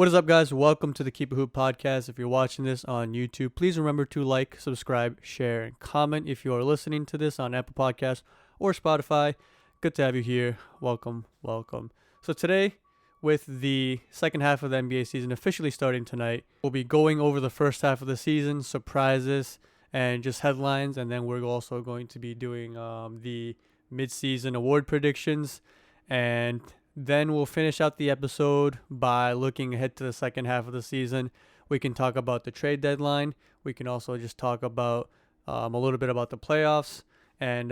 What is up, guys? Welcome to the Keep It Hoop podcast. If you're watching this on YouTube, please remember to like, subscribe, share, and comment. If you are listening to this on Apple Podcasts or Spotify, good to have you here. Welcome, welcome. So today, with the second half of the NBA season officially starting tonight, we'll be going over the first half of the season, surprises, and just headlines. And then we're also going to be doing the midseason award predictions. And then we'll finish out the episode by looking ahead to the second half of the season. We can talk about the trade deadline. We can also just talk about a little bit about the playoffs. And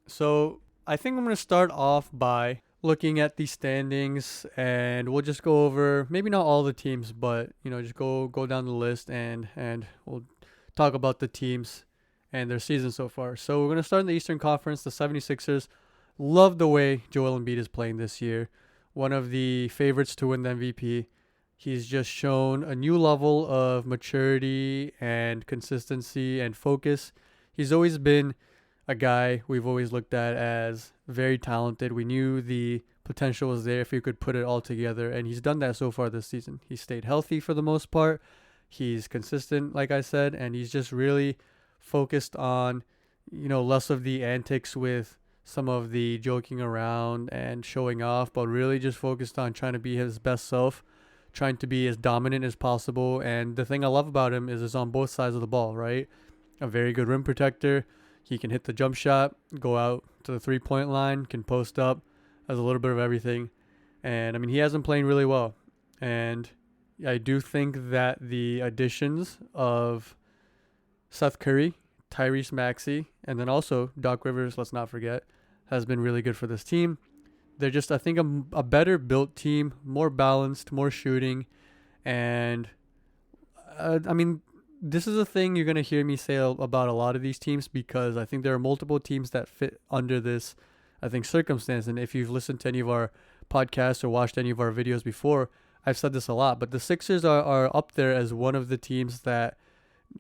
so I think I'm going to start off by looking at the standings, and we'll just go over maybe not all the teams, but just go down the list and we'll talk about the teams and their season so far. So we're going to start in the Eastern Conference. The 76ers. Love the way Joel Embiid is playing this year. One of the favorites to win the MVP. He's just shown a new level of maturity and consistency and focus. He's always been a guy we've always looked at as very talented. We knew the potential was there if he could put it all together, and he's done that so far this season. He stayed healthy for the most part. He's consistent, like I said, and he's just really focused on, less of the antics with some of the joking around and showing off, but really just focused on trying to be his best self, trying to be as dominant as possible. And the thing I love about him is on both sides of the ball, right? A very good rim protector. He can hit the jump shot, go out to the three-point line, can post up, has a little bit of everything. And, he has been playing really well. And I do think that the additions of Seth Curry, Tyrese Maxey, and then also Doc Rivers, let's not forget, has been really good for this team. They're just, I think, a better built team, more balanced, more shooting. And, this is a thing you're going to hear me say about a lot of these teams, because I think there are multiple teams that fit under this, I think, circumstance. And if you've listened to any of our podcasts or watched any of our videos before, I've said this a lot. But the Sixers are up there as one of the teams that,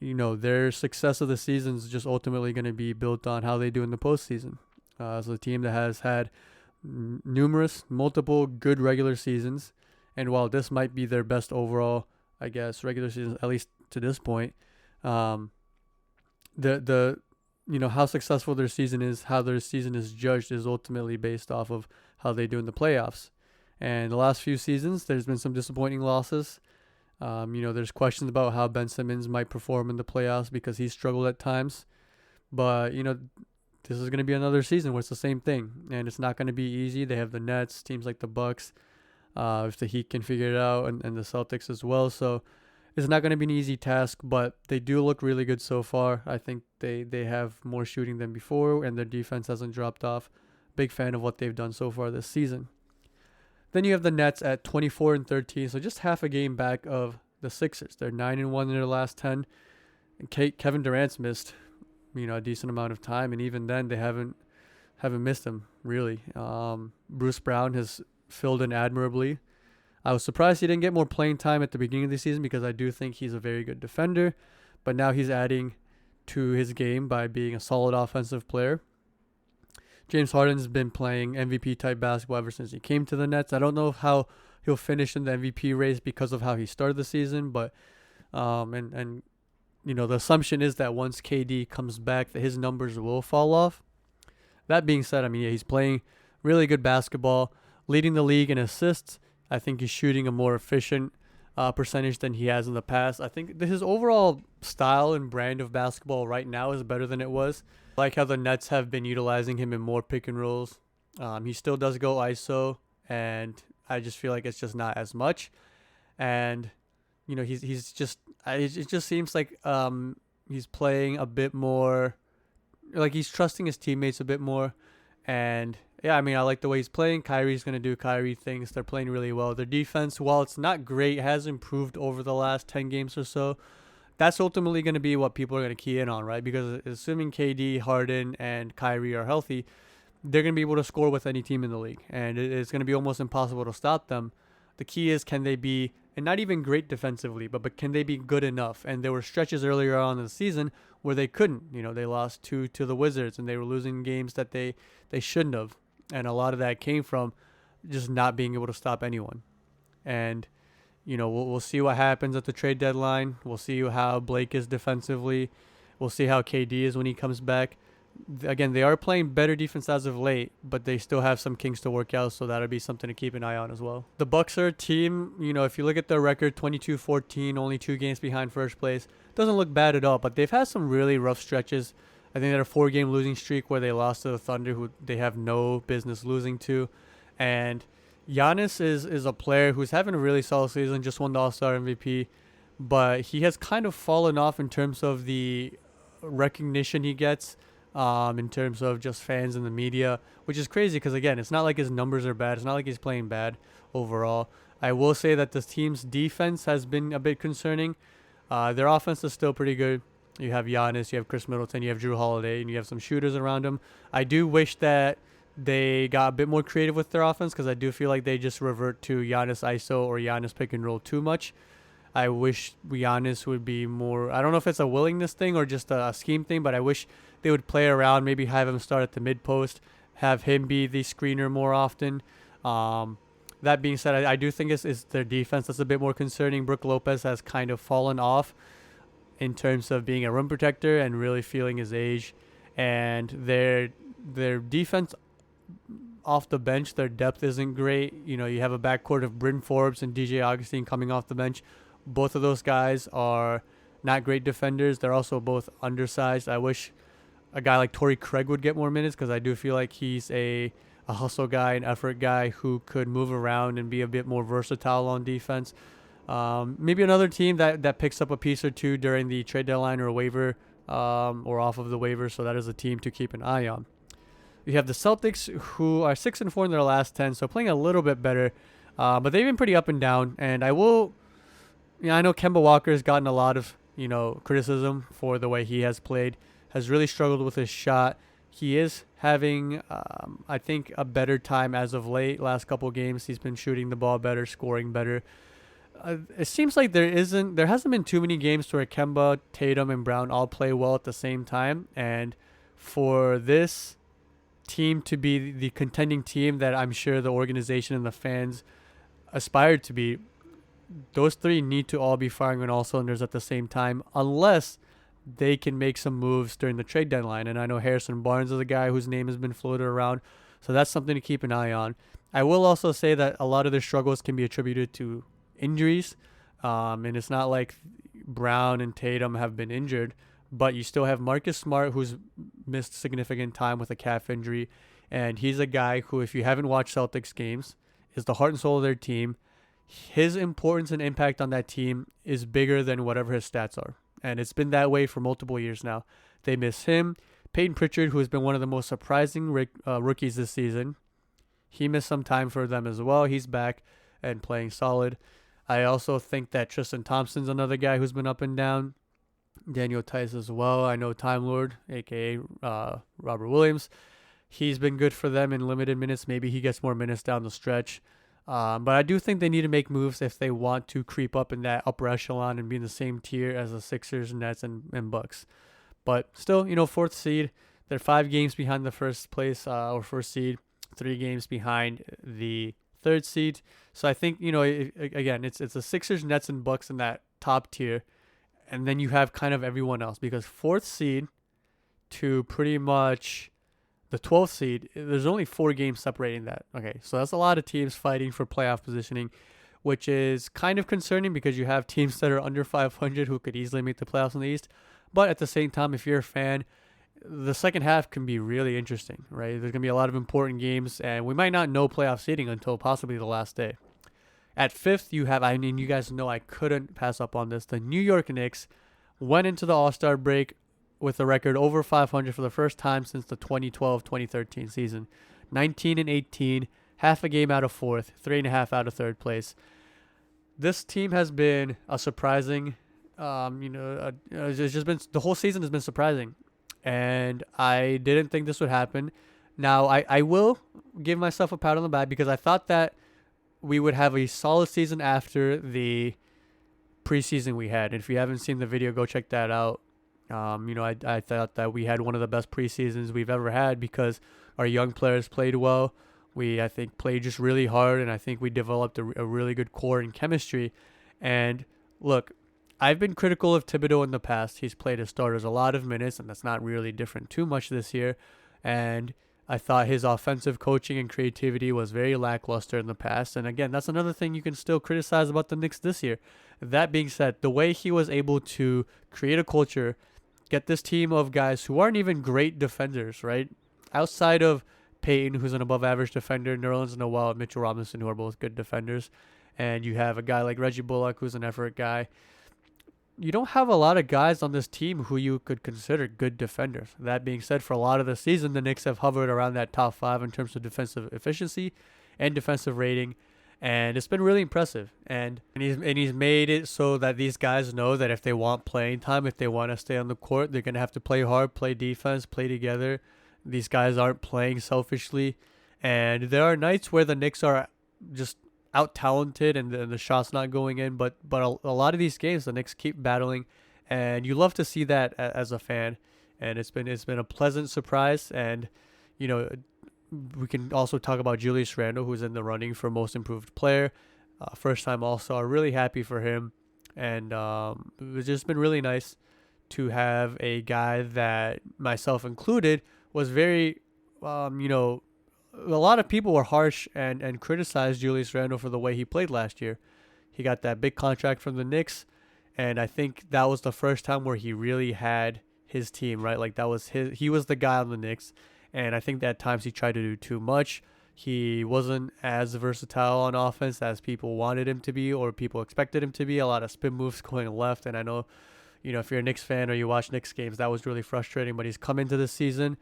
their success of the season is just ultimately going to be built on how they do in the postseason. As a team that has had multiple good regular seasons, and while this might be their best overall, I guess, regular season, at least to this point, how successful their season is, how their season is judged, is ultimately based off of how they do in the playoffs. And the last few seasons, there's been some disappointing losses. There's questions about how Ben Simmons might perform in the playoffs because he's struggled at times. But, this is going to be another season where it's the same thing, and it's not going to be easy. They have the Nets, teams like the Bucks, if the Heat can figure it out, and the Celtics as well. So it's not going to be an easy task, but they do look really good so far. I think they have more shooting than before, and their defense hasn't dropped off. Big fan of what they've done so far this season. Then you have the Nets at 24-13, so just half a game back of the Sixers. They're 9-1 in their last 10. And Kevin Durant's missed, a decent amount of time, and even then they haven't missed him really. Bruce Brown has filled in admirably. I was surprised he didn't get more playing time at the beginning of the season, because I do think he's a very good defender, but now he's adding to his game by being a solid offensive player. James Harden's been playing MVP type basketball ever since he came to the Nets. I don't know how he'll finish in the MVP race because of how he started the season, but the assumption is that once KD comes back, that his numbers will fall off. That being said, he's playing really good basketball, leading the league in assists. I think he's shooting a more efficient percentage than he has in the past. I think his overall style and brand of basketball right now is better than it was. I like how the Nets have been utilizing him in more pick and rolls. He still does go ISO, and I just feel like it's just not as much. And he's just, it just seems like he's playing a bit more, like he's trusting his teammates a bit more. And yeah, I like the way he's playing. Kyrie's going to do Kyrie things. They're playing really well. Their defense, while it's not great, has improved over the last 10 games or so. That's ultimately going to be what people are going to key in on, right? Because assuming KD, Harden, and Kyrie are healthy, they're going to be able to score with any team in the league. And it's going to be almost impossible to stop them. The key is, can they be, and not even great defensively, but can they be good enough? And there were stretches earlier on in the season where they couldn't. They lost 2 to the Wizards, and they were losing games that they shouldn't have. And a lot of that came from just not being able to stop anyone. And we'll see what happens at the trade deadline. We'll see how Blake is defensively. We'll see how KD is when he comes back. Again, they are playing better defense as of late, but they still have some kinks to work out, so that'll be something to keep an eye on as well. The Bucks are a team, if you look at their record, 22-14, only 2 games behind first place. Doesn't look bad at all, but they've had some really rough stretches. I think they had a 4-game losing streak where they lost to the Thunder, who they have no business losing to. And Giannis is a player who's having a really solid season, just won the All-Star MVP, but he has kind of fallen off in terms of the recognition he gets. In terms of just fans and the media, which is crazy because, again, it's not like his numbers are bad. It's not like he's playing bad overall. I will say that this team's defense has been a bit concerning. Their offense is still pretty good. You have Giannis, you have Chris Middleton, you have Drew Holiday, and you have some shooters around him. I do wish that they got a bit more creative with their offense because I do feel like they just revert to Giannis ISO or Giannis pick and roll too much. I wish Giannis would be more, I don't know if it's a willingness thing or just a scheme thing, but I wish they would play around, maybe have him start at the mid post, have him be the screener more often. That being said, I do think it's their defense that's a bit more concerning. Brook Lopez has kind of fallen off in terms of being a rim protector and really feeling his age. And their defense off the bench, their depth isn't great. You have a backcourt of Bryn Forbes and DJ Augustine coming off the bench. Both of those guys are not great defenders. They're also both undersized. I wish a guy like Torrey Craig would get more minutes because I do feel like he's a hustle guy, an effort guy who could move around and be a bit more versatile on defense. Maybe another team that picks up a piece or two during the trade deadline or a waiver or off of the waiver, so that is a team to keep an eye on. You have the Celtics, who are 6-4 in their last 10, so playing a little bit better, but they've been pretty up and down. And I know Kemba Walker has gotten a lot of criticism for the way he has played. Has really struggled with his shot. He is having, I think, a better time as of late. Last couple games, he's been shooting the ball better, scoring better. It seems like there hasn't been too many games where Kemba, Tatum, and Brown all play well at the same time. And for this team to be the contending team that I'm sure the organization and the fans aspired to be, those three need to all be firing on all cylinders at the same time, unless they can make some moves during the trade deadline. And I know Harrison Barnes is a guy whose name has been floated around, so that's something to keep an eye on. I will also say that a lot of their struggles can be attributed to injuries, and it's not like Brown and Tatum have been injured, but you still have Marcus Smart, who's missed significant time with a calf injury, and he's a guy who, if you haven't watched Celtics games, is the heart and soul of their team. His importance and impact on that team is bigger than whatever his stats are. And it's been that way for multiple years now. They miss him. Peyton Pritchard, who has been one of the most surprising rookies this season, he missed some time for them as well. He's back and playing solid. I also think that Tristan Thompson's another guy who's been up and down. Daniel Tice as well. I know Time Lord, a.k.a. Robert Williams. He's been good for them in limited minutes. Maybe he gets more minutes down the stretch. But I do think they need to make moves if they want to creep up in that upper echelon and be in the same tier as the Sixers, Nets, and Bucks. But still, 4th seed. They're 5 games behind the first place or first seed, 3 games behind the 3rd seed. So I think, again, it's the Sixers, Nets, and Bucks in that top tier. And then you have kind of everyone else, because 4th seed to pretty much the 12th seed, there's only 4 games separating that. Okay, so that's a lot of teams fighting for playoff positioning, which is kind of concerning because you have teams that are under 500 who could easily make the playoffs in the East. But at the same time, if you're a fan, the second half can be really interesting, right? There's going to be a lot of important games, and we might not know playoff seeding until possibly the last day. At 5th, you have, you guys know I couldn't pass up on this. The New York Knicks went into the All-Star break with a record over 500 for the first time since the 2012-2013 season. 19-18, half a game out of 4th, 3.5 out of 3rd place. This team has been a surprising, it's just been, the whole season has been surprising. And I didn't think this would happen. Now, I will give myself a pat on the back because I thought that we would have a solid season after the preseason we had. And if you haven't seen the video, go check that out. I thought that we had one of the best preseasons we've ever had because our young players played well. We, I think, played just really hard, and I think we developed a really good core and chemistry. And look, I've been critical of Thibodeau in the past. He's played his starters a lot of minutes, and that's not really different too much this year. And I thought his offensive coaching and creativity was very lackluster in the past. And again, that's another thing you can still criticize about the Knicks this year. That being said, the way he was able to create a culture, get this team of guys who aren't even great defenders, right? Outside of Peyton, who's an above average defender, Nerlens Noel, and Mitchell Robinson, who are both good defenders. And you have a guy like Reggie Bullock, who's an effort guy. You don't have a lot of guys on this team who you could consider good defenders. That being said, for a lot of the season, the Knicks have hovered around that top 5 in terms of defensive efficiency and defensive rating, and it's been really impressive. And he's made it so that these guys know that if they want playing time, if they want to stay on the court, they're gonna have to play hard, play defense, play together. These guys aren't playing selfishly, and there are nights where the Knicks are just out talented and the shot's not going in, but a lot of these games the Knicks keep battling, and you love to see that as a fan. And it's been a pleasant surprise. And you know, we can also talk about Julius Randle, who's in the running for most improved player, first time All-Star. Really happy for him. And it's just been really nice to have a guy that, myself included, was very a lot of people were harsh and criticized Julius Randle for the way he played last year. He got that big contract from the Knicks, and I think that was the first time where he really had his team, right? Like he was the guy on the Knicks, and I think that at times he tried to do too much. He wasn't as versatile on offense as people wanted him to be or people expected him to be. A lot of spin moves going left, and I know, if you're a Knicks fan or you watch Knicks games, that was really frustrating, but he's come into this season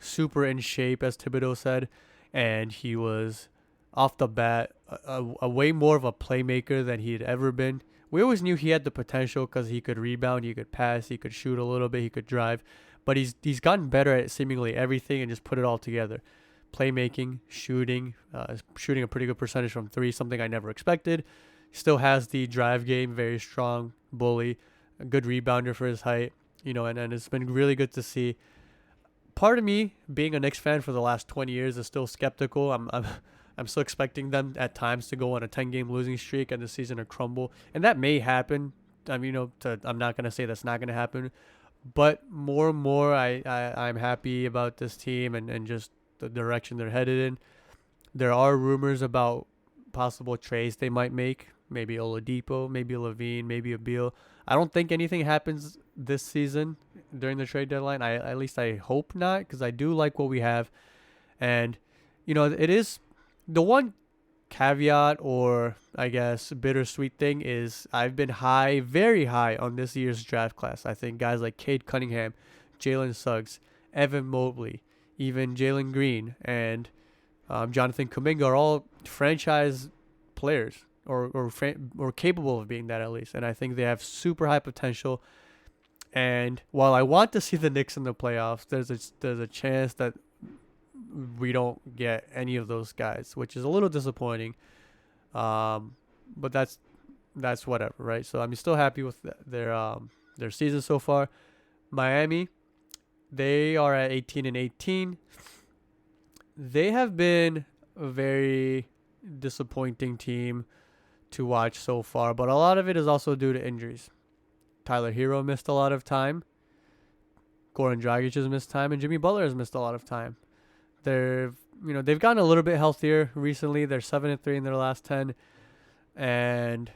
super in shape, as Thibodeau said. And he was, off the bat, a way more of a playmaker than he had ever been. We always knew he had the potential because he could rebound, he could pass, he could shoot a little bit, he could drive. But he's gotten better at seemingly everything and just put it all together. Playmaking, shooting a pretty good percentage from 3, something I never expected. Still has the drive game, very strong, bully, a good rebounder for his height. And it's been really good to see. Part of me, being a Knicks fan for the last 20 years, is still skeptical. I'm still expecting them at times to go on a 10-game losing streak and the season to crumble, and that may happen. I'm not gonna say that's not gonna happen, but more and more, I'm happy about this team and just the direction they're headed in. There are rumors about possible trades they might make. Maybe Oladipo, maybe Levine, maybe a Beal. I don't think anything happens this season during the trade deadline. At least I hope not, because I do like what we have. And, it is the one caveat, or I guess bittersweet thing, is I've been high, very high on this year's draft class. I think guys like Cade Cunningham, Jalen Suggs, Evan Mobley, even Jalen Green, and Jonathan Kuminga are all franchise players. Or capable of being that, at least. And I think they have super high potential. And while I want to see the Knicks in the playoffs, there's a chance that we don't get any of those guys, which is a little disappointing. But that's whatever, right? So I'm still happy with their season so far. Miami, they are at 18-18. They have been a very disappointing team to watch so far, but a lot of it is also due to injuries. Tyler Hero missed a lot of time. Goran Dragic has missed time, and Jimmy Butler has missed a lot of time. They've gotten a little bit healthier recently. They're 7-3 in their last 10, and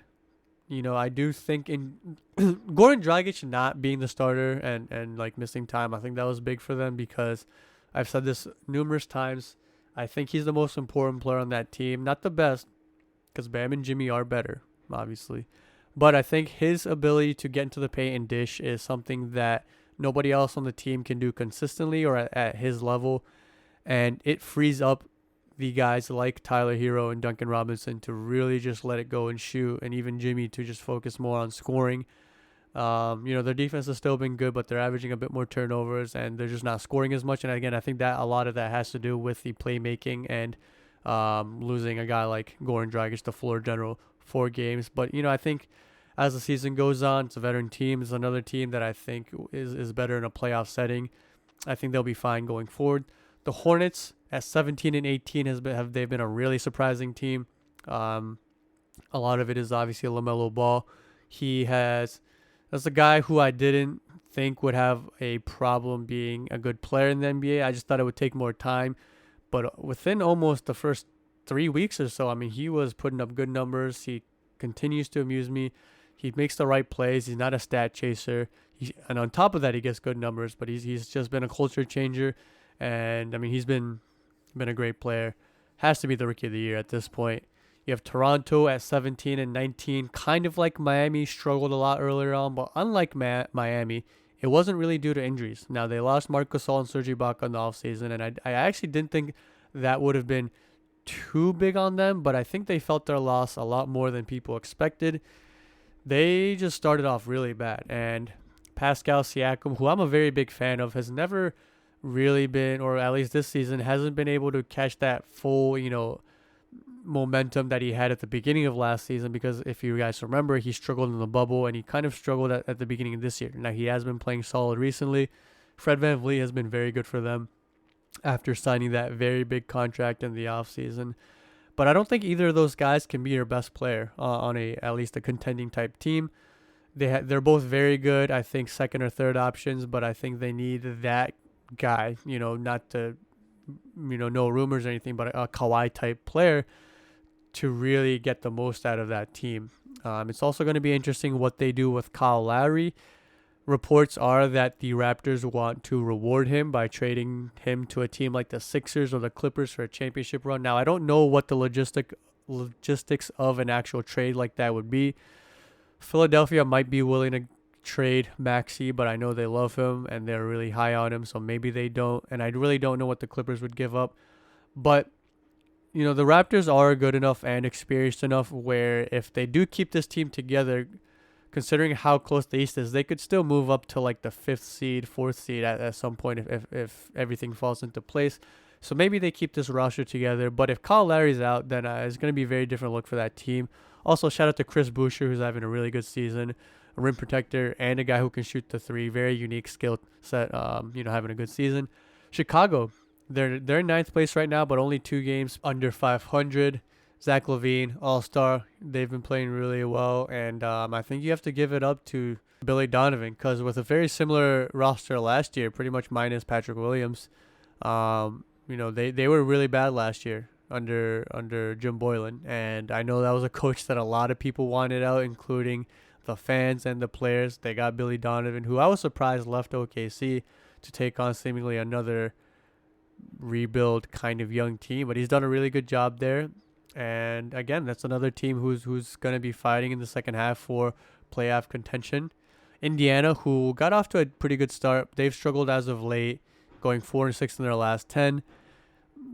I do think in Goran Dragic not being the starter and like missing time, I think that was big for them, because I've said this numerous times. I think he's the most important player on that team. Not the best, because Bam and Jimmy are better, obviously. But I think his ability to get into the paint and dish is something that nobody else on the team can do consistently or at his level. And it frees up the guys like Tyler Hero and Duncan Robinson to really just let it go and shoot. And even Jimmy to just focus more on scoring. Their defense has still been good, but they're averaging a bit more turnovers and they're just not scoring as much. And again, I think that a lot of that has to do with the playmaking and losing a guy like Goran Dragic, the floor general, 4 games. But, I think as the season goes on, it's a veteran team. It's another team that I think is better in a playoff setting. I think they'll be fine going forward. The Hornets at 17-18 they've been a really surprising team. A A lot of it is obviously LaMelo Ball. That's a guy who I didn't think would have a problem being a good player in the NBA. I just thought it would take more time. But within almost the first 3 weeks or so, I mean, he was putting up good numbers. He continues to amuse me. He makes the right plays. He's not a stat chaser. And on top of that, he gets good numbers. But he's just been a culture changer. And I mean, he's been a great player. Has to be the rookie of the year at this point. You have Toronto at 17 and 19, kind of like Miami, struggled a lot earlier on, but unlike Miami, it wasn't really due to injuries. Now, they lost Marc Gasol and Serge Ibaka in the offseason, and I actually didn't think that would have been too big on them, but I think they felt their loss a lot more than people expected. They just started off really bad, and Pascal Siakam, who I'm a very big fan of, has never really been, or at least this season, hasn't been able to catch that full, momentum that he had at the beginning of last season, because if you guys remember, he struggled in the bubble and he kind of struggled at the beginning of this year. Now he has been playing solid recently. Fred VanVleet has been very good for them after signing that very big contract in the offseason. But I don't think either of those guys can be your best player on at least a contending type team. They're both very good, I think, second or third options, but I think they need that guy, not to, no rumors or anything, but a Kawhi type player to really get the most out of that team. It's also going to be interesting what they do with Kyle Lowry. Reports are that the Raptors want to reward him by trading him to a team like the Sixers or the Clippers for a championship run. Now, I don't know what the logistics of an actual trade like that would be. Philadelphia might be willing to trade Maxey, but I know they love him and they're really high on him, so maybe they don't. And I really don't know what the Clippers would give up. But the Raptors are good enough and experienced enough where if they do keep this team together, considering how close the East is, they could still move up to like the 5th seed, 4th seed at some point if everything falls into place. So maybe they keep this roster together. But if Kyle Lowry's out, then it's going to be a very different look for that team. Also, shout out to Chris Boucher, who's having a really good season, a rim protector and a guy who can shoot the three. Very unique skill set, having a good season. Chicago, they're in 9th place right now, but only 2 games under 500. Zach LaVine, all-star. They've been playing really well, and I think you have to give it up to Billy Donovan, because with a very similar roster last year, pretty much minus Patrick Williams, they were really bad last year under Jim Boylan, and I know that was a coach that a lot of people wanted out, including the fans and the players. They got Billy Donovan, who I was surprised left OKC to take on seemingly another rebuild kind of young team, but he's done a really good job there. And again, that's another team who's going to be fighting in the second half for playoff contention. Indiana, who got off to a pretty good start, they've struggled as of late, going 4-6 in their last 10.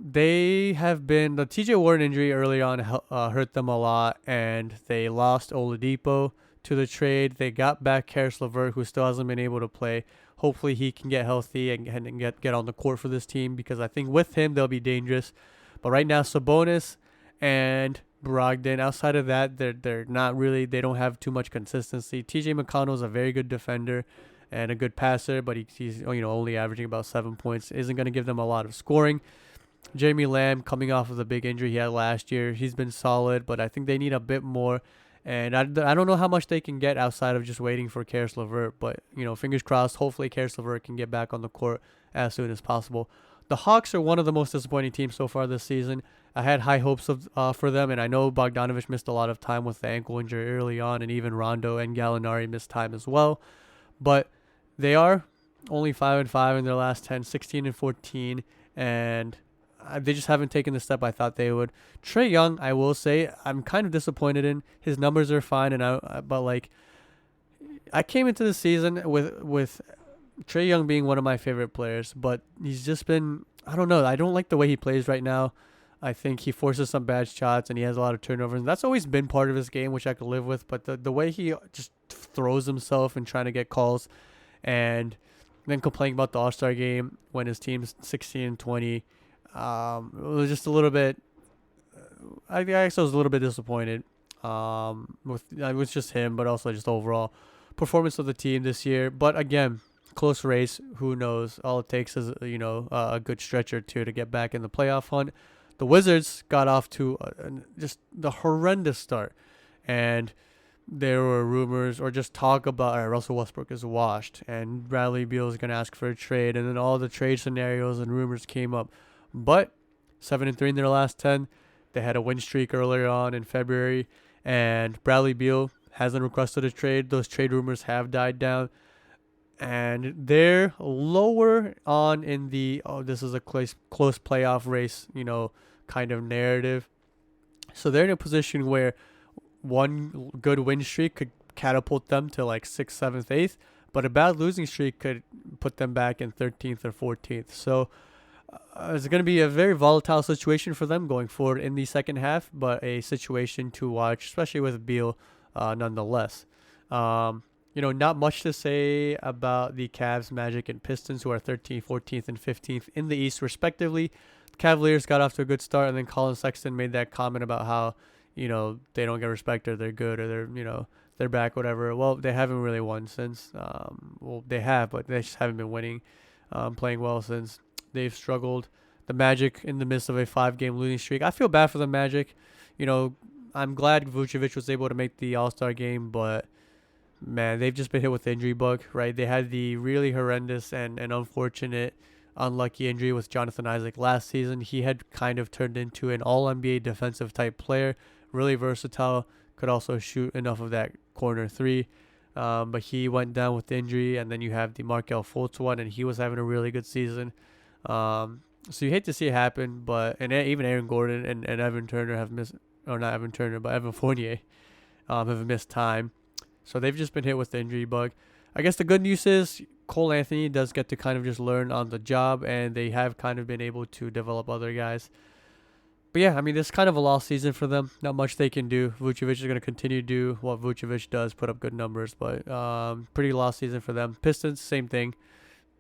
They have been, the TJ Warren injury early on hurt them a lot, and they lost Oladipo to the trade. They got back Karis LeVert, who still hasn't been able to play. Hopefully he can get healthy and get on the court for this team, because I think with him they'll be dangerous. But right now, Sabonis and Brogdon, outside of that, they're not really, they don't have too much consistency. TJ McConnell is a very good defender and a good passer, but he's only averaging about 7 points. Isn't going to give them a lot of scoring. Jeremy Lamb, coming off of the big injury he had last year, he's been solid, but I think they need a bit more. And I don't know how much they can get outside of just waiting for Karis LeVert, but fingers crossed. Hopefully Karis LeVert can get back on the court as soon as possible. The Hawks are one of the most disappointing teams so far this season. I had high hopes for them, and I know Bogdanovich missed a lot of time with the ankle injury early on, and even Rondo and Gallinari missed time as well. But they are only 5-5 in their last 10, 16-14, and they just haven't taken the step I thought they would. Trae Young, I will say, I'm kind of disappointed in. His numbers are fine, but I came into the season with Trae Young being one of my favorite players, but he's just been, I don't know. I don't like the way he plays right now. I think he forces some bad shots and he has a lot of turnovers. And that's always been part of his game, which I could live with. But the way he just throws himself and trying to get calls, and then complaining about the All-Star game when his team's 16-20, it was just a little bit. I guess I was a little bit disappointed. It was just him, but also just overall performance of the team this year. But again, close race. Who knows? All it takes is a good stretch or two to get back in the playoff hunt. The Wizards got off to just the horrendous start, and there were rumors or just talk about Russell Westbrook is washed and Bradley Beal is going to ask for a trade, and then all the trade scenarios and rumors came up. But 7-3 in their last 10. They had a win streak earlier on in February, and Bradley Beal hasn't requested a trade. Those trade rumors have died down, and they're lower on in the this is a close playoff race, kind of narrative. So they're in a position where one good win streak could catapult them to like 6th, 7th, 8th, but a bad losing streak could put them back in 13th or 14th. So it's going to be a very volatile situation for them going forward in the second half, but a situation to watch, especially with Beal, nonetheless. Not much to say about the Cavs, Magic, and Pistons, who are 13th, 14th, and 15th in the East, respectively. Cavaliers got off to a good start, and then Colin Sexton made that comment about how, they don't get respect, or they're good, or they're back, whatever. Well, they haven't really won since. They have, but they just haven't been winning, playing well since. They've struggled. The Magic in the midst of a 5-game losing streak. I feel bad for the Magic. I'm glad Vucevic was able to make the All-Star game, but man, they've just been hit with the injury bug, right? They had the really horrendous and unfortunate, unlucky injury with Jonathan Isaac last season. He had kind of turned into an all-NBA defensive type player, really versatile, could also shoot enough of that corner three. But he went down with the injury, and then you have the Markelle Fultz one, and he was having a really good season. So you hate to see it happen, and even Aaron Gordon and Evan Turner have missed, or not Evan Turner, but Evan Fournier have missed time. So they've just been hit with the injury bug. I guess the good news is Cole Anthony does get to kind of just learn on the job, and they have kind of been able to develop other guys. But yeah, I mean, this is kind of a lost season for them. Not much they can do. Vucevic is going to continue to do what Vucevic does, put up good numbers, but pretty lost season for them. Pistons, same thing.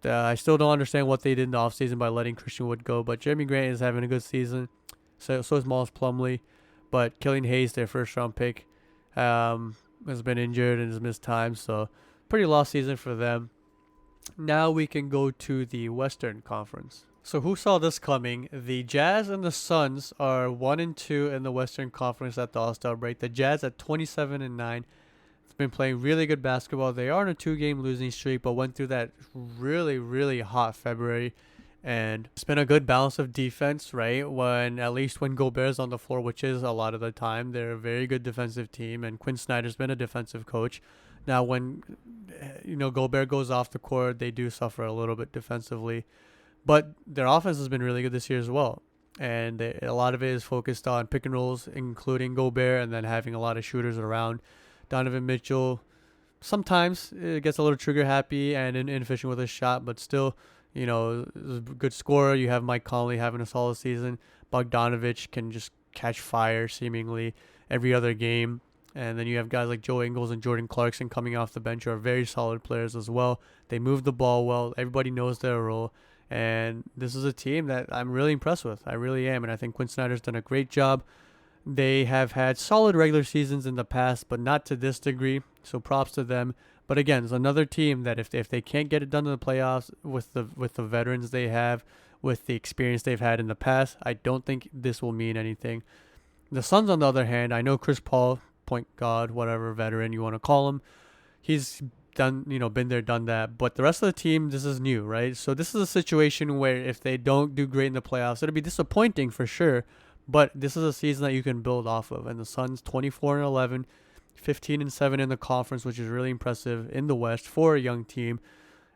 I still don't understand what they did in the offseason by letting Christian Wood go, but Jeremy Grant is having a good season. So is Miles Plumlee. But Killian Hayes, their first-round pick, has been injured and has missed time, so pretty lost season for them. Now we can go to the Western Conference. So who saw this coming? The Jazz and the Suns are 1-2 in the Western Conference at the All-Star break. The Jazz at 27-9. It's been playing really good basketball. They are on a 2-game losing streak, but went through that really, really hot February. And it's been a good balance of defense, right? At least when Gobert's on the floor, which is a lot of the time, they're a very good defensive team. And Quinn Snyder's been a defensive coach. Now, when Gobert goes off the court, they do suffer a little bit defensively. But their offense has been really good this year as well. And a lot of it is focused on pick and rolls, including Gobert, and then having a lot of shooters around. Donovan Mitchell sometimes it gets a little trigger happy and inefficient with his shot, but still, good scorer. You have Mike Conley having a solid season. Bogdanovich can just catch fire seemingly every other game. And then you have guys like Joe Ingles and Jordan Clarkson coming off the bench, who are very solid players as well. They move the ball well. Everybody knows their role. And this is a team that I'm really impressed with. I really am. And I think Quinn Snyder's done a great job. They have had solid regular seasons in the past, but not to this degree. So props to them. But again, it's another team that if they can't get it done in the playoffs with the veterans they have, with the experience they've had in the past, I don't think this will mean anything. The Suns, on the other hand, I know Chris Paul, point guard, whatever veteran you want to call him, he's done, been there, done that. But the rest of the team, this is new, right? So this is a situation where if they don't do great in the playoffs, it'll be disappointing for sure. But this is a season that you can build off of. And the Suns 24-11, 15-7 in the conference, which is really impressive in the West for a young team.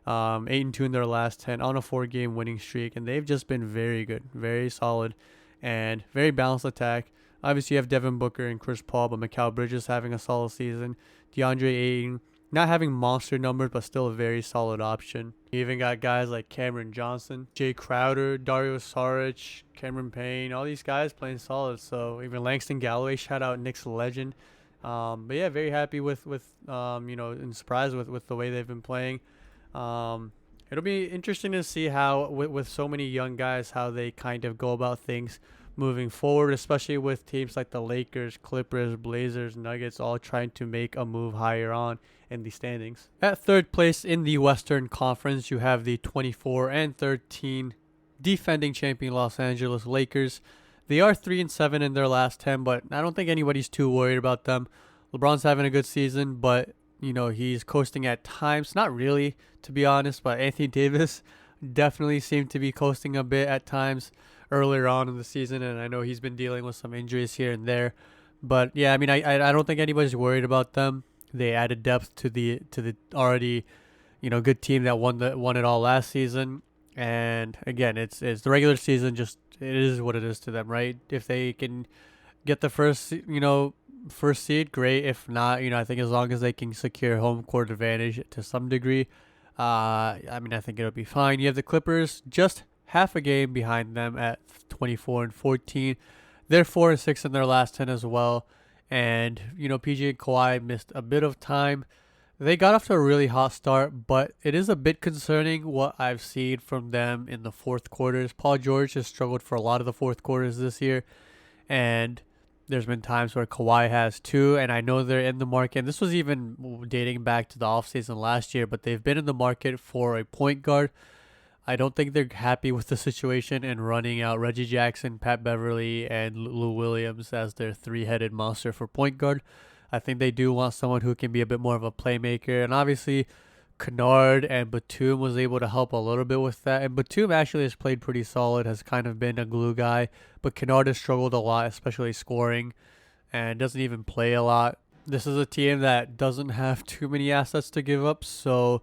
8-2 in their last 10 on a 4-game winning streak, and they've just been very good, very solid, and very balanced attack. Obviously, you have Devin Booker and Chris Paul, but Mikal Bridges having a solid season. DeAndre Ayton not having monster numbers, but still a very solid option. You even got guys like Cameron Johnson, Jay Crowder, Dario Saric, Cameron Payne, all these guys playing solid. So even Langston Galloway, shout out Knicks legend. But yeah, very happy with and surprised with the way they've been playing. It'll be interesting to see how, with so many young guys, how they kind of go about things moving forward, especially with teams like the Lakers, Clippers, Blazers, Nuggets, all trying to make a move higher on in the standings. At third place in the Western Conference, you have the 24-13 defending champion Los Angeles Lakers. They are 3-7 in their last 10, but I don't think anybody's too worried about them. LeBron's having a good season, but he's coasting at times. Not really, to be honest, but Anthony Davis definitely seemed to be coasting a bit at times earlier on in the season, and I know he's been dealing with some injuries here and there. But yeah, I mean, I don't think anybody's worried about them. They added depth to the already good team that won it all last season. And again, it's the regular season. Just it is what it is to them, right? If they can get the first seed, great. If not, I think as long as they can secure home court advantage to some degree, I mean, I think it'll be fine. You have the Clippers just half a game behind them at 24-14. They're 4-6 in their last 10 as well. And PG and Kawhi missed a bit of time. They got off to a really hot start, but it is a bit concerning what I've seen from them in the fourth quarters. Paul George has struggled for a lot of the fourth quarters this year, and there's been times where Kawhi has too, and I know they're in the market. And this was even dating back to the offseason last year, but they've been in the market for a point guard. I don't think they're happy with the situation and running out Reggie Jackson, Pat Beverly, and Lou Williams as their three-headed monster for point guard. I think they do want someone who can be a bit more of a playmaker. And obviously, Kennard and Batum was able to help a little bit with that. And Batum actually has played pretty solid, has kind of been a glue guy. But Kennard has struggled a lot, especially scoring, and doesn't even play a lot. This is a team that doesn't have too many assets to give up. So,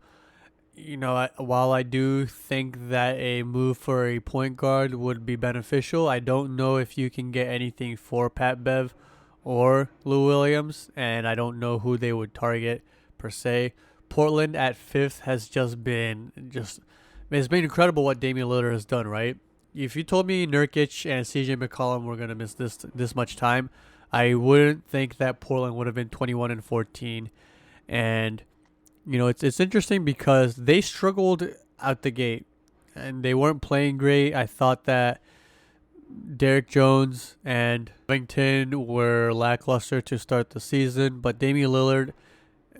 while I do think that a move for a point guard would be beneficial, I don't know if you can get anything for Pat Bev or Lou Williams, and I don't know who they would target per se. Portland at 5th has it's been incredible what Damian Lillard has done, right? If you told me Nurkic and CJ McCollum were going to miss this much time, I wouldn't think that Portland would have been 21-14. And it's interesting because they struggled out the gate and they weren't playing great. I thought that Derek Jones and Covington were lackluster to start the season, but Damian Lillard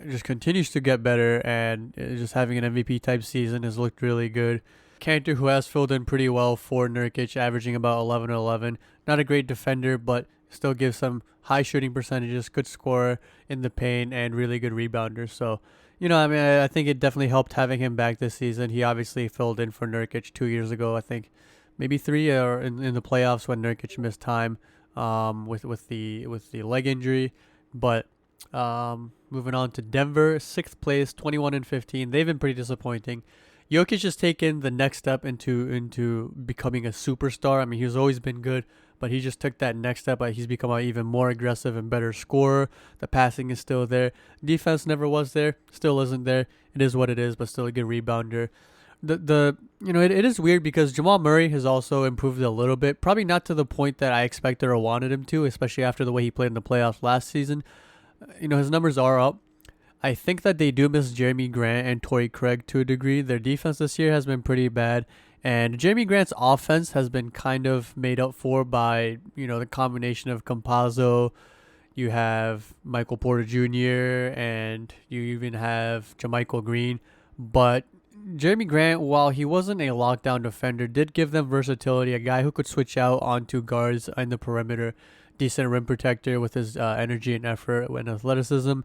just continues to get better and just having an MVP type season has looked really good. Cantor, who has filled in pretty well for Nurkic, averaging about 11-11. Not a great defender, but still gives some high shooting percentages, good scorer in the paint, and really good rebounder. So, I think it definitely helped having him back this season. He obviously filled in for Nurkic 2 years ago, I think. Maybe 3 or in the playoffs when Nurkic missed time with the leg injury. But moving on to Denver, 6th place, 21-15. They've been pretty disappointing. Jokic has taken the next step into becoming a superstar. I mean, he's always been good, but he just took that next step. He's become an even more aggressive and better scorer. The passing is still there. Defense never was there, still isn't there. It is what it is, but still a good rebounder. It is weird because Jamal Murray has also improved a little bit. Probably not to the point that I expected or wanted him to, especially after the way he played in the playoffs last season. His numbers are up. I think that they do miss Jeremy Grant and Torrey Craig to a degree. Their defense this year has been pretty bad. And Jeremy Grant's offense has been kind of made up for by, the combination of Campazzo. You have Michael Porter Jr. and you even have JaMychal Green. But Jeremy Grant, while he wasn't a lockdown defender, did give them versatility, a guy who could switch out onto guards in the perimeter, decent rim protector with his energy and effort and athleticism.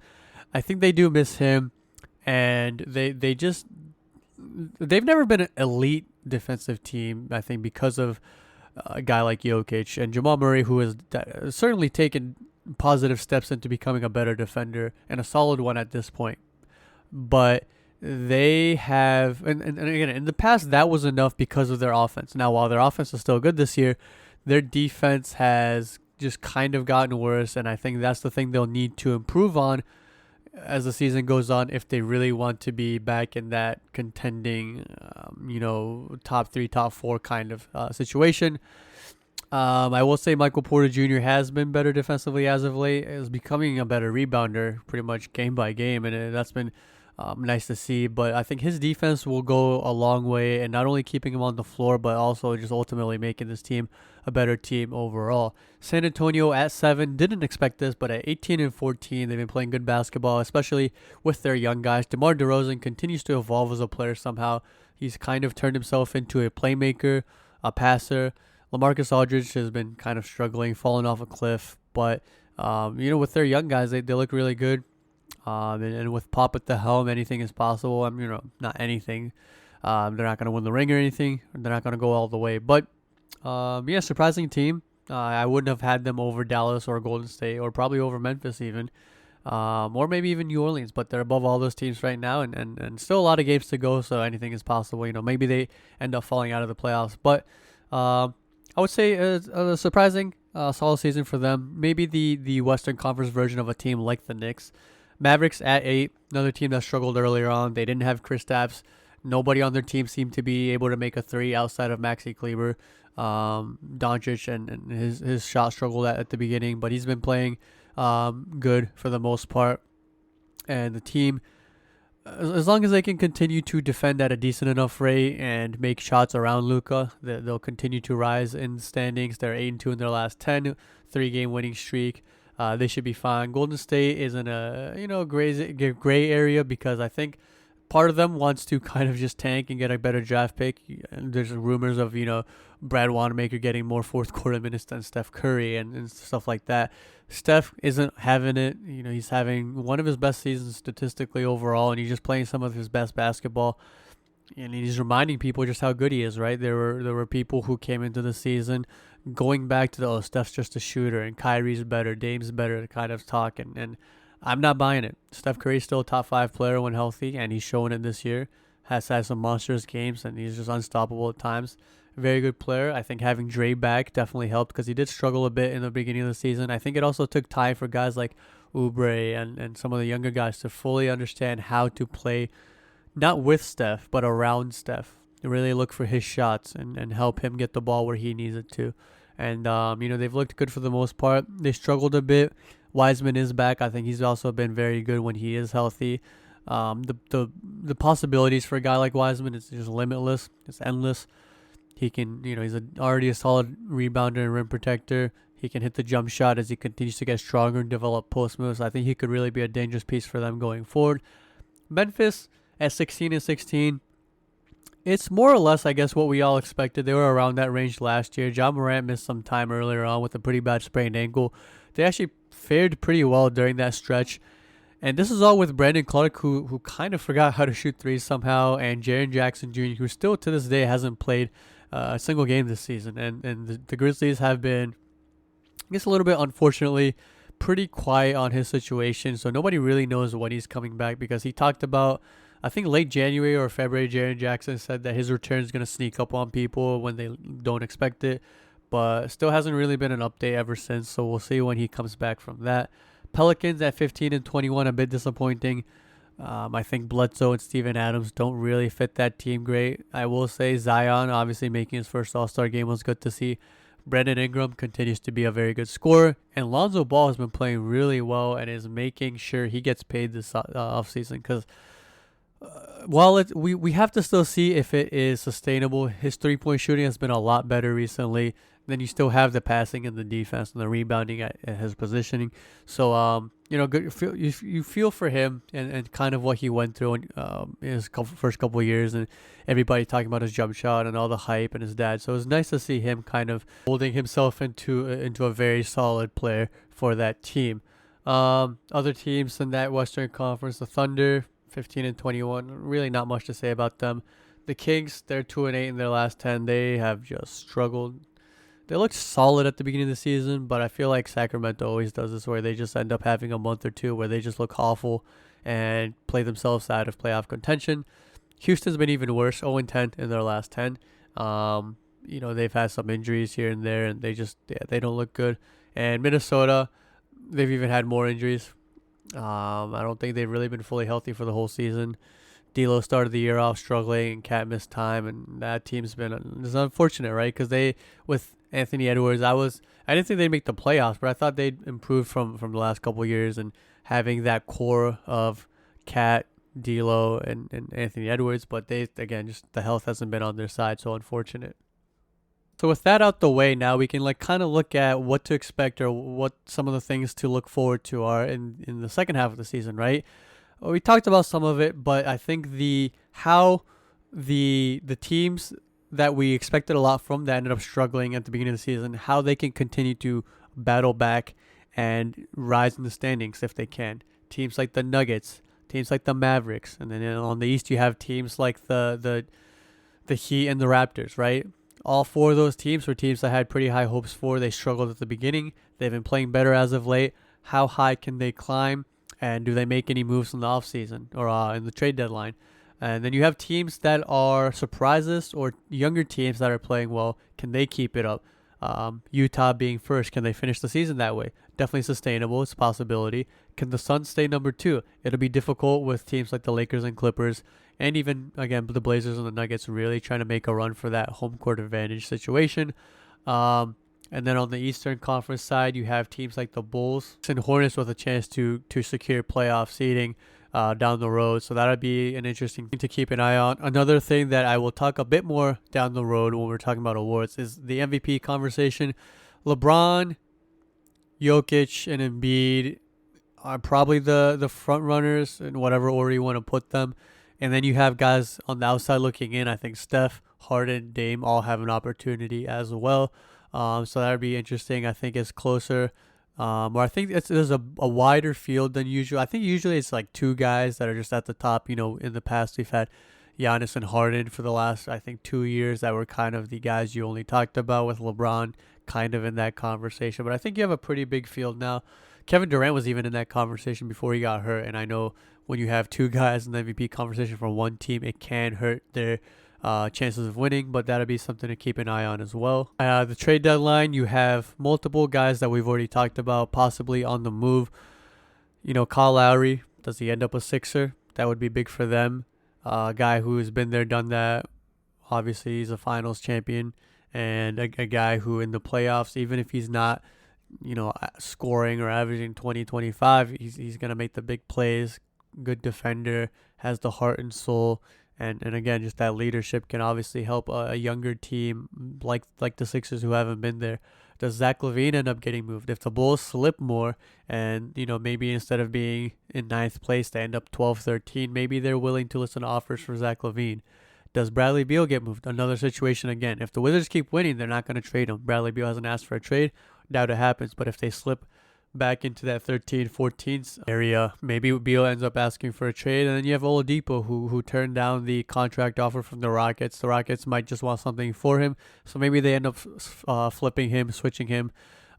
I think they do miss him, and they've never been an elite defensive team, I think, because of a guy like Jokic and Jamal Murray, who has certainly taken positive steps into becoming a better defender and a solid one at this point. But they have, and again, in the past, that was enough because of their offense. Now, while their offense is still good this year, their defense has just kind of gotten worse, and I think that's the thing they'll need to improve on as the season goes on if they really want to be back in that contending, top 3, top 4 kind of situation. I will say Michael Porter Jr. has been better defensively as of late. Is becoming a better rebounder pretty much game by game, and that's been nice to see. But I think his defense will go a long way in not only keeping him on the floor, but also just ultimately making this team a better team overall. San Antonio at 7, didn't expect this, but at 18-14, they've been playing good basketball, especially with their young guys. DeMar DeRozan continues to evolve as a player somehow. He's kind of turned himself into a playmaker, a passer. LaMarcus Aldridge has been kind of struggling, falling off a cliff, but With their young guys, they look really good. And with Pop at the helm, anything is possible. Not anything. They're not going to win the ring or anything. They're not going to go all the way. But, surprising team. I wouldn't have had them over Dallas or Golden State or probably over Memphis even. Or maybe even New Orleans. But they're above all those teams right now. And still a lot of games to go, so anything is possible. Maybe they end up falling out of the playoffs. But I would say a surprising, solid season for them. Maybe the Western Conference version of a team like the Knicks. Mavericks at 8, another team that struggled earlier on. They didn't have Kristaps. Nobody on their team seemed to be able to make a three outside of Maxi Kleber. Doncic and his shot struggled at the beginning, but he's been playing good for the most part. And the team, as long as they can continue to defend at a decent enough rate and make shots around Luka, they'll continue to rise in the standings. They're 8-2 in their last 10, 3-game winning streak. They should be fine. Golden State is in a gray area because I think part of them wants to kind of just tank and get a better draft pick. There's rumors of Brad Wanamaker getting more fourth quarter minutes than Steph Curry and stuff like that. Steph isn't having it. He's having one of his best seasons statistically overall, and he's just playing some of his best basketball. And he's reminding people just how good he is, right? There were people who came into the season going back to Steph's just a shooter and Kyrie's better, Dame's better kind of talk, and I'm not buying it. Steph Curry's still a top 5 player when healthy, and he's showing it this year. Has had some monstrous games, and he's just unstoppable at times. Very good player. I think having Dre back definitely helped because he did struggle a bit in the beginning of the season. I think it also took time for guys like Oubre and some of the younger guys to fully understand how to play not with Steph, but around Steph. Really look for his shots and help him get the ball where he needs it to. And, they've looked good for the most part. They struggled a bit. Wiseman is back. I think he's also been very good when he is healthy. The possibilities for a guy like Wiseman is just limitless. It's endless. He can, he's already a solid rebounder and rim protector. He can hit the jump shot as he continues to get stronger and develop post moves. I think he could really be a dangerous piece for them going forward. Memphis at 16-16. It's more or less, I guess, what we all expected. They were around that range last year. Ja Morant missed some time earlier on with a pretty bad sprained ankle. They actually fared pretty well during that stretch. And this is all with Brandon Clark, who kind of forgot how to shoot threes somehow, and Jaren Jackson Jr., who still to this day hasn't played a single game this season. And the Grizzlies have been, I guess a little bit unfortunately, pretty quiet on his situation. So nobody really knows when he's coming back because he talked about, I think late January or February, Jaren Jackson said that his return is going to sneak up on people when they don't expect it. But still hasn't really been an update ever since. So we'll see when he comes back from that. Pelicans at 15-21, a bit disappointing. I think Bledsoe and Steven Adams don't really fit that team great. I will say Zion, obviously making his first All-Star game, was good to see. Brandon Ingram continues to be a very good scorer. And Lonzo Ball has been playing really well and is making sure he gets paid this offseason because while we have to still see if it is sustainable. His three-point shooting has been a lot better recently. Then you still have the passing and the defense and the rebounding at his positioning. So, good. You feel for him and kind of what he went through in his first couple of years, and everybody talking about his jump shot and all the hype and his dad. So it was nice to see him kind of molding himself into a very solid player for that team. Other teams in that Western Conference, the Thunder, 15-21. Really not much to say about them. The Kings, they're 2-8 in their last 10. They have just struggled. They looked solid at the beginning of the season, but I feel like Sacramento always does this where they just end up having a month or two where they just look awful and play themselves out of playoff contention. Houston's been even worse, 0-10 in their last 10. They've had some injuries here and there, and they don't look good. And Minnesota, they've even had more injuries. I don't think they've really been fully healthy for the whole season. D'Lo started the year off struggling, and Cat missed time, and that team's been it's unfortunate, right? Because with Anthony Edwards, I didn't think they'd make the playoffs, but I thought they'd improve from the last couple of years, and having that core of Cat, D'Lo, and Anthony Edwards, but just the health hasn't been on their side, so unfortunate. So with that out the way, now we can kind of look at what to expect or what some of the things to look forward to are in the second half of the season, right? Well, we talked about some of it, but I think how the teams that we expected a lot from that ended up struggling at the beginning of the season, how they can continue to battle back and rise in the standings if they can. Teams like the Nuggets, teams like the Mavericks, and then on the East you have teams like the Heat and the Raptors, right? All four of those teams were teams I had pretty high hopes for. They struggled at the beginning. They've been playing better as of late. How high can they climb? And do they make any moves in the offseason or in the trade deadline? And then you have teams that are surprises or younger teams that are playing well. Can they keep it up? Utah being first. Can they finish the season that way? Definitely sustainable. It's a possibility. Can the Suns stay number 2? It'll be difficult with teams like the Lakers and Clippers, and even, again, the Blazers and the Nuggets really trying to make a run for that home court advantage situation. And then on the Eastern Conference side, you have teams like the Bulls and Hornets with a chance to secure playoff seeding down the road. So that'll be an interesting thing to keep an eye on. Another thing that I will talk a bit more down the road when we're talking about awards is the MVP conversation. LeBron, Jokic, and Embiid are probably the front runners in whatever order you want to put them. And then you have guys on the outside looking in. I think Steph, Harden, Dame all have an opportunity as well. So that would be interesting. I think it's closer. Or I think there's a wider field than usual. I think usually it's like 2 guys that are just at the top. In the past we've had Giannis and Harden for the last, I think, 2 years that were kind of the guys you only talked about, with LeBron kind of in that conversation. But I think you have a pretty big field now. Kevin Durant was even in that conversation before he got hurt. And I know when you have 2 guys in the MVP conversation from one team, it can hurt their chances of winning, but that'll be something to keep an eye on as well. The trade deadline, you have multiple guys that we've already talked about possibly on the move. Kyle Lowry, does he end up a Sixer? That would be big for them. A guy who's been there, done that. Obviously, he's a finals champion, and a guy who in the playoffs, even if he's not, scoring or averaging 20, 25, he's going to make the big plays. Good defender, has the heart and soul. And again, just that leadership can obviously help a younger team like the Sixers who haven't been there. Does Zach LaVine end up getting moved? If the Bulls slip more and, maybe instead of being in 9th place, they end up 12, 13, maybe they're willing to listen to offers for Zach LaVine. Does Bradley Beal get moved? Another situation again. If the Wizards keep winning, they're not going to trade him. Bradley Beal hasn't asked for a trade. Doubt it happens. But if they slip back into that 13, 14 area, maybe Beal ends up asking for a trade, and then you have Oladipo who turned down the contract offer from the Rockets. The Rockets might just want something for him, so maybe they end up flipping him, switching him.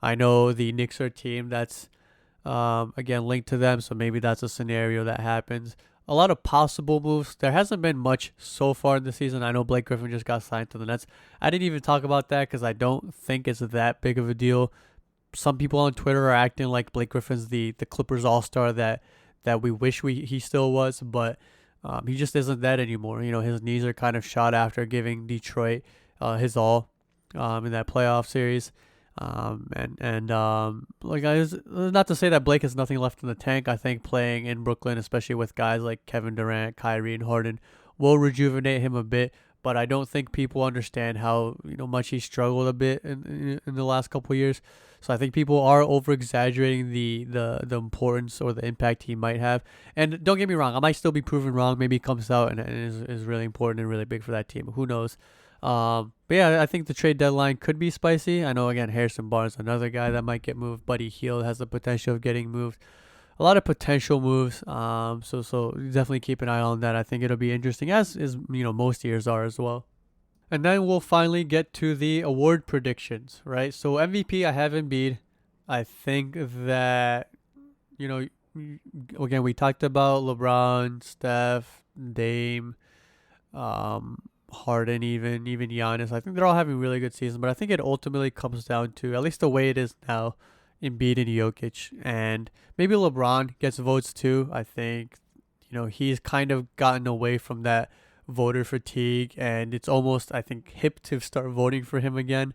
I know the Knicks are a team that's again linked to them, so maybe that's a scenario that happens. A lot of possible moves. There hasn't been much so far in the season. I know Blake Griffin just got signed to the Nets. I didn't even talk about that because I don't think it's that big of a deal. Some people on Twitter are acting like Blake Griffin's the Clippers all-star that we wish he still was, but he just isn't that anymore. His knees are kind of shot after giving Detroit his all in that playoff series. Not to say that Blake has nothing left in the tank. I think playing in Brooklyn, especially with guys like Kevin Durant, Kyrie, and Harden, will rejuvenate him a bit. But I don't think people understand how much he struggled a bit in the last couple of years. So I think people are over exaggerating the importance or the impact he might have. And don't get me wrong, I might still be proven wrong. Maybe he comes out and is really important and really big for that team. Who knows? But yeah, I think the trade deadline could be spicy. I know, again, Harrison Barnes, another guy that might get moved. Buddy Hield has the potential of getting moved. A lot of potential moves. So definitely keep an eye on that. I think it'll be interesting, as is most years are as well. And then we'll finally get to the award predictions, right? So MVP, I have Embiid. I think that again, we talked about LeBron, Steph, Dame, Harden, even Giannis. I think they're all having really good seasons, but I think it ultimately comes down to, at least the way it is now, Embiid and Jokic, and maybe LeBron gets votes too. I think he's kind of gotten away from that voter fatigue, and it's almost, I think, hip to start voting for him again.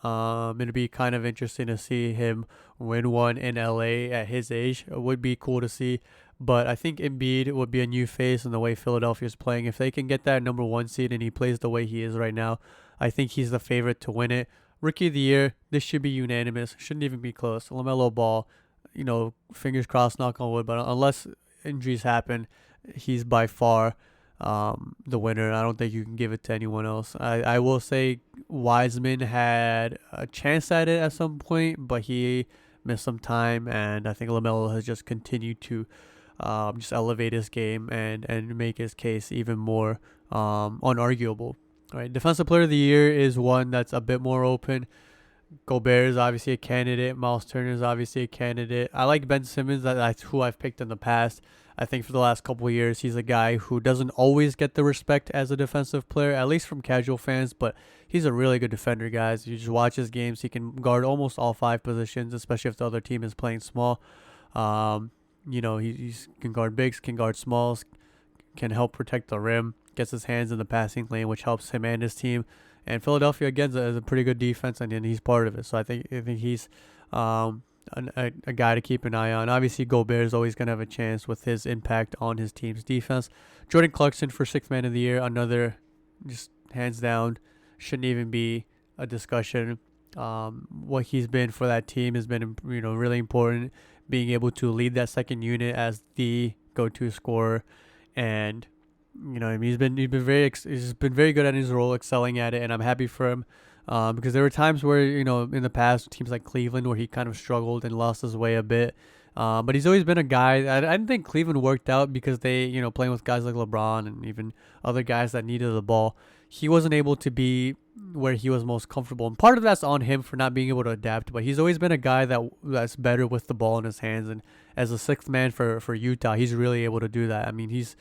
It'd be kind of interesting to see him win one in LA at his age. It would be cool to see, but I think Embiid would be a new face in the way Philadelphia is playing. If they can get that number 1 seed and he plays the way he is right now, I think he's the favorite to win it. Rookie of the year, this should be unanimous. Shouldn't even be close. LaMelo Ball, fingers crossed, knock on wood, but unless injuries happen, he's by far the winner. I don't think you can give it to anyone else. I will say Wiseman had a chance at it at some point, but he missed some time, and I think LaMelo has just continued to just elevate his game and make his case even more unarguable. Right, Defensive Player of the Year is one that's a bit more open. Gobert is obviously a candidate. Miles Turner is obviously a candidate. I like Ben Simmons. That's who I've picked in the past. I think for the last couple of years, he's a guy who doesn't always get the respect as a defensive player, at least from casual fans, but he's a really good defender, guys. You just watch his games. He can guard almost all 5 positions, especially if the other team is playing small. He can guard bigs, can guard smalls, can help protect the rim, gets his hands in the passing lane, which helps him and his team. And Philadelphia, again, is a pretty good defense, and he's part of it. So I think he's a guy to keep an eye on. Obviously, Gobert is always going to have a chance with his impact on his team's defense. Jordan Clarkson for 6th Man of the Year, another just hands down, shouldn't even be a discussion. What he's been for that team has been really important. Being able to lead that second unit as the go-to scorer, and he's been very good at his role, excelling at it, and I'm happy for him. Because there were times where, in the past, teams like Cleveland, where he kind of struggled and lost his way a bit. But he's always been a guy. I didn't think Cleveland worked out because they, playing with guys like LeBron and even other guys that needed the ball, he wasn't able to be where he was most comfortable. And part of that's on him for not being able to adapt. But he's always been a guy that's better with the ball in his hands. And as a 6th man for Utah, he's really able to do that. I mean, he's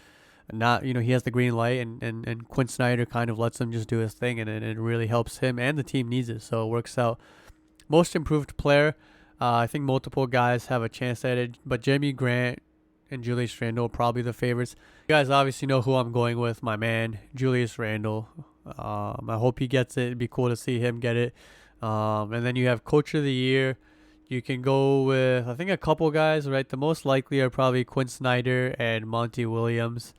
not, he has the green light, and Quinn Snyder kind of lets him just do his thing, and it really helps him, and the team needs it, so it works out. Most improved player, I think multiple guys have a chance at it, but Jeremy Grant and Julius Randle are probably the favorites. You guys obviously know who I'm going with, my man, Julius Randle. I hope he gets it. It'd be cool to see him get it. And then you have Coach of the Year. You can go with, I think, a couple guys, right? The most likely are probably Quinn Snyder and Monty Williams.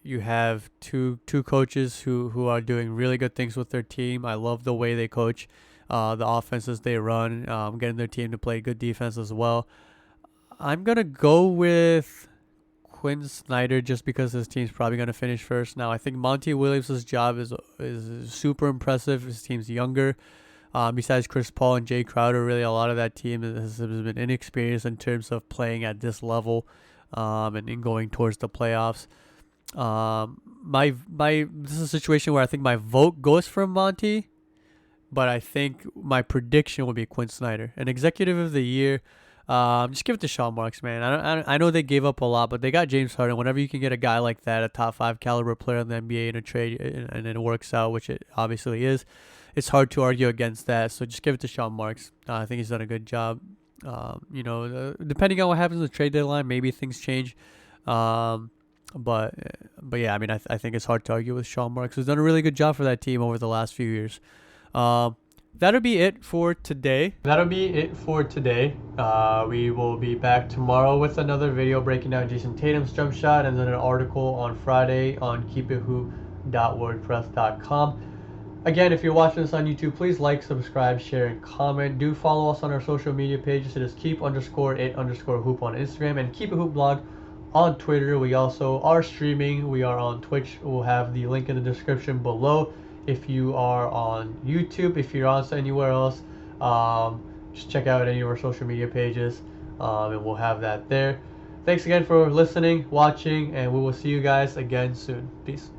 You have two coaches who are doing really good things with their team. I love the way they coach, the offenses they run, getting their team to play good defense as well. I'm going to go with Quinn Snyder just because his team's probably going to finish first. Now, I think Monty Williams' job is super impressive. His team's younger. Besides Chris Paul and Jay Crowder, really a lot of that team has been inexperienced in terms of playing at this level and in going towards the playoffs. This is a situation where I think my vote goes for Monty, but I think my prediction will be Quinn Snyder. An Executive of the Year, just give it to Sean Marks, man. I know they gave up a lot, but they got James Harden. Whenever you can get a guy like that, a top 5 caliber player in the NBA in a trade, and it works out, which it obviously is, it's hard to argue against that. So just give it to Sean Marks. I think he's done a good job. Depending on what happens in the trade deadline, maybe things change. But yeah, I mean, I think it's hard to argue with Sean Marks, who's done a really good job for that team over the last few years. That'll be it for today. We will be back tomorrow with another video breaking down Jason Tatum's jump shot, and then an article on Friday on keepithoop.wordpress.com. Again, if you're watching this on YouTube, please like, subscribe, share, and comment. Do follow us on our social media pages. It is keep_it_hoop on Instagram and Keep It Hoop blog on Twitter. We also are streaming. We are on Twitch. We'll have the link in the description below. If you are on YouTube, if you're on anywhere else, just check out any of our social media pages, and we'll have that there. Thanks again for listening, watching, and we will see you guys again soon. Peace.